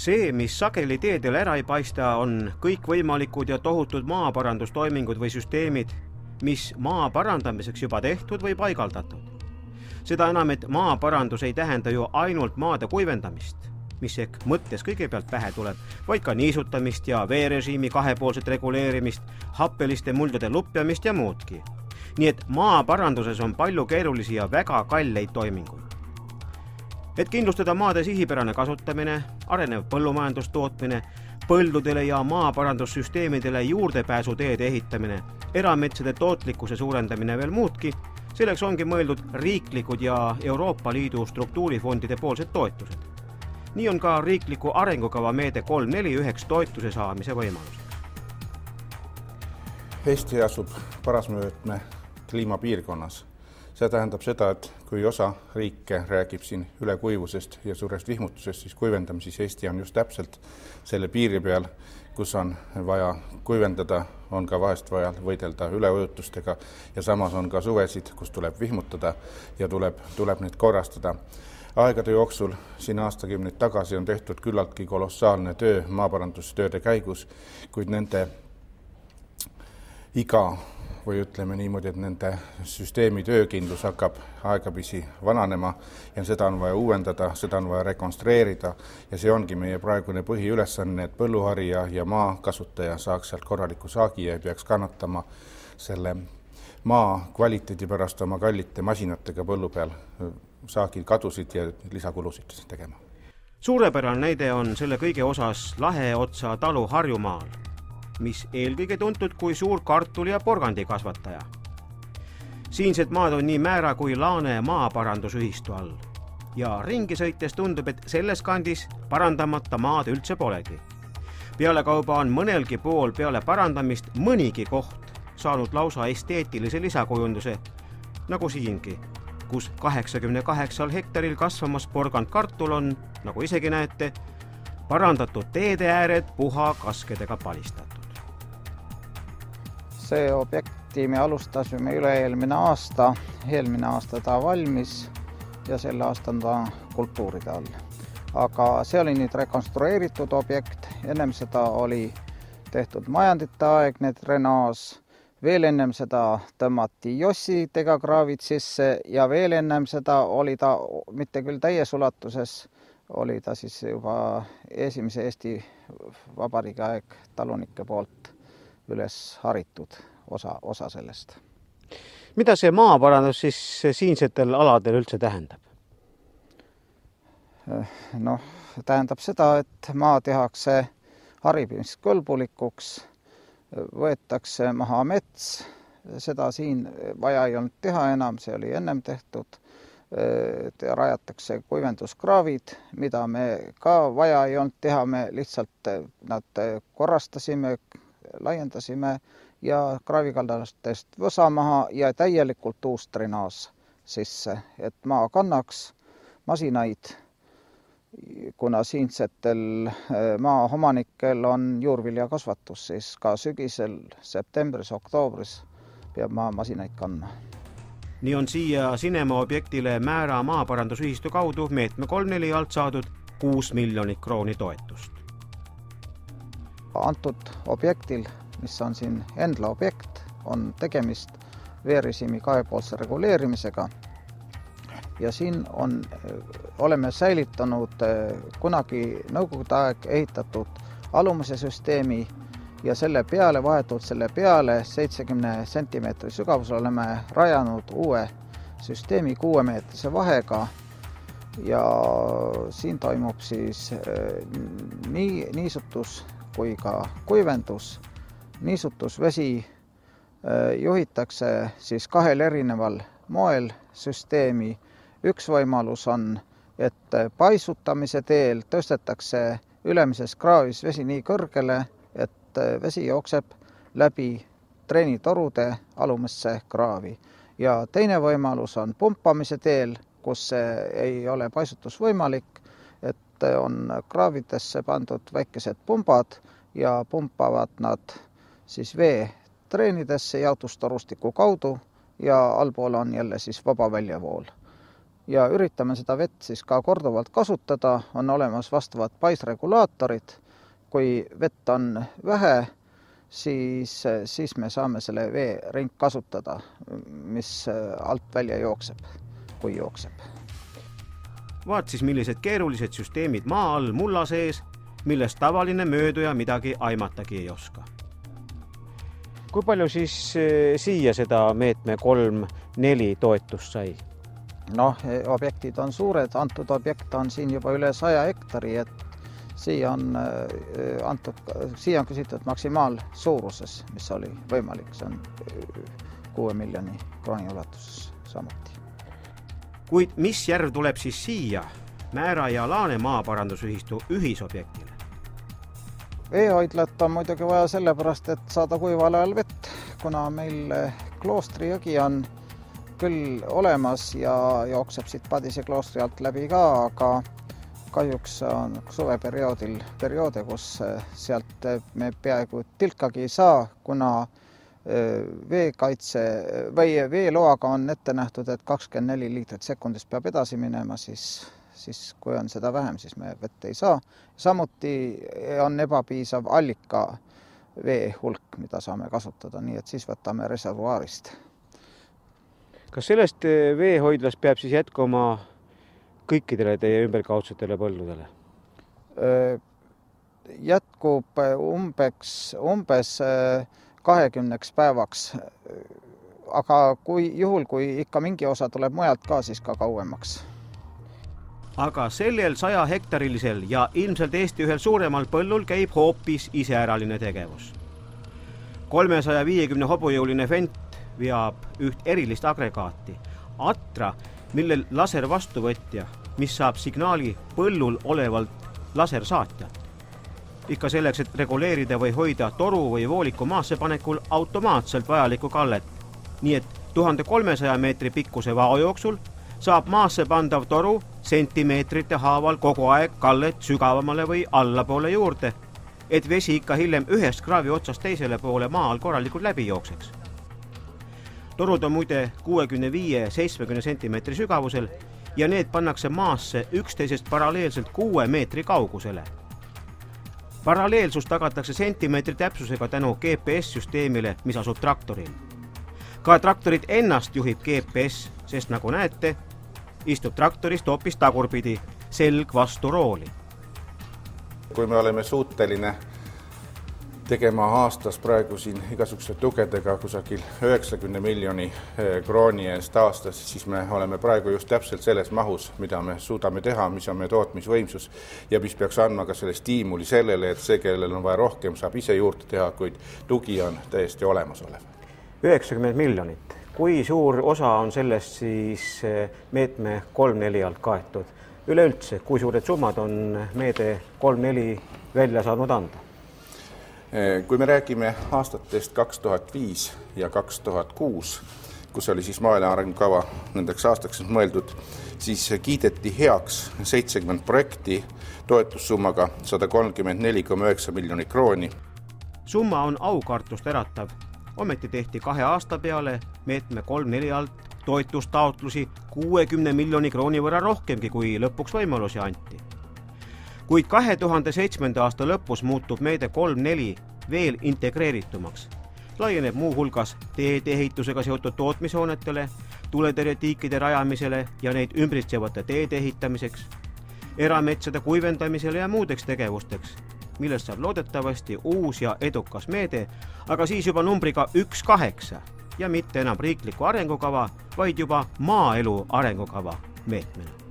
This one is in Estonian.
See, mis sageli teedel ära ei paista, on kõikvõimalikud ja tohutud maaparandustoimingud või süsteemid, mis maa parandamiseks juba tehtud või paigaldatud. Seda enam, et maaparandus ei tähenda ju ainult maade kuivendamist, mis ehk mõttes kõigepealt pähe tuleb, vaid ka niisutamist ja veerežiimi kahepoolset reguleerimist, happeliste muldade lupjamist ja muudki. Nii et maaparanduses on palju keerulisi ja väga kalleid toiminguid. Et kindlustada maade sihipärane kasutamine, arenev põllumajandustootmine, põldudele ja maaparandussüsteemidele juurdepääsuteede ehitamine, erametsade tootlikkuse suurendamine veel muudki, selleks ongi mõeldud riiklikud ja Euroopa Liidu struktuurifondide poolsed toetused. Nii on ka riikliku arengukava meede 3.4 üheks toetuse saamise võimaluseks. Eesti asub parasmöötme kliimapiirkonnas. See tähendab seda, et kui osa riike räägib siin ülekuivusest ja suurest vihmutusest, siis kuivendamises Eesti on just täpselt selle piiri peal, kus on vaja kuivendada, on ka vahest vaja võidelda üleujutustega ja samas on ka suvesid, kus tuleb vihmutada ja tuleb need korrastada. Aegade jooksul siin aastakümneid tagasi on tehtud küllaltki kolossaalne töö maaparandustööde käigus, kuid nende iga või ütleme niimoodi, et nende süsteemi töökindlus hakkab aegapisi vananema ja seda on vaja uuendada, seda on vaja rekonstrueerida ja see ongi meie praegune põhiülesanne, et põlluharija ja maakasutaja saaks sealt korraliku saagi ja ei peaks kannatama selle maa kvaliteedi pärast oma kallite masinatega põllu peal saagi kadusid ja lisakulusid tegema. Suurepärane näide on selle kõige osas Laheotsa talu Harjumaal, mis eelkõige tuntud kui suur kartuli- ja porgandi kasvataja. Siinsed maad on nii Määra kui Laane maaparandusühistu all. Ja ringi sõites tundub, et selles kandis parandamata maad üldse polegi. Pealekauba on mõnelgi pool peale parandamist mõnigi koht saanud lausa esteetilise lisakujunduse, nagu siingi, kus 88 hektaril kasvamas porgand kartul on, nagu isegi näete, parandatud teede ääred puha kaskedega palistatud. See objekti me alustasime eelmine aasta ta valmis ja selle aasta on ta kultuuride all. Aga see oli nüüd rekonstrueeritud objekt, ennem seda oli tehtud majandite aegne drenaas, veel ennem seda tõmmati jossidega kraavid sisse ja veel ennem seda oli ta, mitte küll täies ulatuses, oli ta siis juba esimese Eesti Vabariigi aeg talunike poolt üles haritud osa sellest. Mida see maaparandus siis siinsetel aladel üldse tähendab? Tähendab seda, et maa tehakse harimiskõlbulikuks, võetakse maha mets, seda siin vaja ei olnud teha enam, see oli ennem tehtud, rajatakse kuivenduskraavid, mida me ka vaja ei olnud teha, me lihtsalt nad korrastasime, laiendasime ja kraavikaldastest võsa maha ja täielikult uus drenaas sisse, et maa kannaks masinaid, kuna siinsetel maaomanikel on juurviljakasvatus, siis ka sügisel, septembris, oktoobris peab masinaid kandma. Nii on siia Sinema objektile Määra maaparandusühistu kaudu meetme 3.4 alt saadud 6 miljonit krooni toetust. Antud objektil, mis on siin Endla objekt, on tegemist veerežiimi kahepoolse reguleerimisega. Ja siin oleme säilitanud kunagi nõukogude aeg ehitatud alumise süsteemi ja vahetult selle peale 70 sentimeetri sügavusel oleme rajanud uue süsteemi 6-meetrise vahega ja siin toimub siis nii niisutus kui ka kuivendus. Niisutusvesi juhitakse siis 2 erineval moel süsteemi. Üks võimalus on, et paisutamise teel tõstetakse ülemises kraavis vesi nii kõrgele, et vesi jookseb läbi treenitorude alumesse kraavi. Ja teine võimalus on pumpamise teel, kus ei ole paisutus võimalik, et on kraavidesse pandud väikesed pumbad ja pumpavad nad siis vee treenidesse jaotustorustiku kaudu ja allpool on jälle siis vaba väljavool. ja üritame seda vett siis ka korduvalt kasutada, on olemas vastavad paisregulaatorid. Kui vett on vähe, siis me saame selle vee ringkasutada, mis alt välja jookseb, kui jookseb. Vaat siis millised keerulised süsteemid maa all mulla sees, millest tavaline mööduja midagi aimatagi ei oska. Kui palju siis siia seda meetme 3-4 toetust sai? Objektid on suured, antud objekt on siin juba üle 100 hektari, et siia on küsitud maksimaalsuuruses, mis oli võimalik, see on 6 miljoni krooni ulatuses samuti. Kuid mis järv tuleb siis siia Määra ja Laane maaparandusühistu ühisobjektile? Veehoidlat on muidugi vaja sellepärast, et saada kuival ajal vett, kuna meil Kloostri jõgi on küll olemas ja jookseb siit Padise kloostri alt läbi ka, aga kahjuks on suveperioodil perioode, kus sealt me peaaegu tilkagi ei saa, kuna veekaitse või veeloaga on ette nähtud, et 24 liitrit sekundis peab edasi minema, siis kui on seda vähem, siis me vett ei saa. Samuti on ebapiisav allika vee hulk, mida saame kasutada, nii et siis võtame reservuaarist. Kas sellest veehoidlast peab siis jätkuma kõikidele teie ümberkaudsetele põldudele? Jätkub umbes 20 päevaks, aga juhul, kui ikka mingi osa tuleb mujalt ka, siis ka kauemaks. Aga sellel 100 hektarilisel ja ilmselt Eesti ühel suuremal põllul käib hoopis iseäraline tegevus. 350 hobujõuline vent veab üht erilist agregaati, Atra, millel laservastuvõtja, mis saab signaali põllul olevalt lasersaatjalt. Ikka selleks, et reguleerida või hoida toru või vooliku maasse panekul automaatselt vajalikku kallet. Nii et 1300 meetri pikkuse vao jooksul saab maasse pandav toru sentimeetrite haaval kogu aeg kallet sügavamale või allapoole juurde, et vesi ikka hiljem ühest kraavi otsast teisele poole maal korralikult läbi jookseks. Torud on muide 65-70 sentimeetri sügavusel ja need pannakse maasse üksteisest paralleelselt 6 meetri kaugusele. Paralleelsus tagatakse sentimeetri täpsusega tänu GPS-süsteemile, mis asub traktoril. Ka traktorit ennast juhib GPS, sest nagu näete, istub traktorist hoopis tagurpidi, selg vastu rooli. Kui me oleme suuteline tegema aastas praegu siin igasuguse tugedega kusagil 90 miljoni krooni eest aastas, siis me oleme praegu just täpselt selles mahus, mida me suudame teha, mis on meie tootmisvõimsus ja mis peaks andma ka selle stiimuli sellele, et see, kellel on vaja rohkem, saab ise juurde teha, kuid tugi on täiesti olemasolev. 90 miljonit. Kui suur osa on sellest siis meetme 3-4 alt kaetud? Üleüldse, kui suured summad on meede 3-4 välja saanud anda? Kui me räägime aastatest 2005 ja 2006, kus oli siis maaelu arengukava nendeks aastaks mõeldud, siis kiideti heaks 70 projekti toetussummaga 134,9 miljoni krooni. Summa on aukartust äratav. Ometi tehti 2 aasta peale meetme 3-4 alt toetustaotlusi 60 miljoni krooni võrra rohkemgi, kui lõpuks võimalusi anti. Kuid 2007. aasta lõpus muutub meede 3-4 veel integreeritumaks. Laieneb muu hulgas teedeehitusega seotud tootmishoonetele, tuletõrjetiikide rajamisele ja neid ümbritsevate teede ehitamiseks, erametsade kuivendamisele ja muudeks tegevusteks, millest saab loodetavasti uus ja edukas meede, aga siis juba numbriga 1-8 ja mitte enam riikliku arengukava, vaid juba maaelu arengukava meetmena.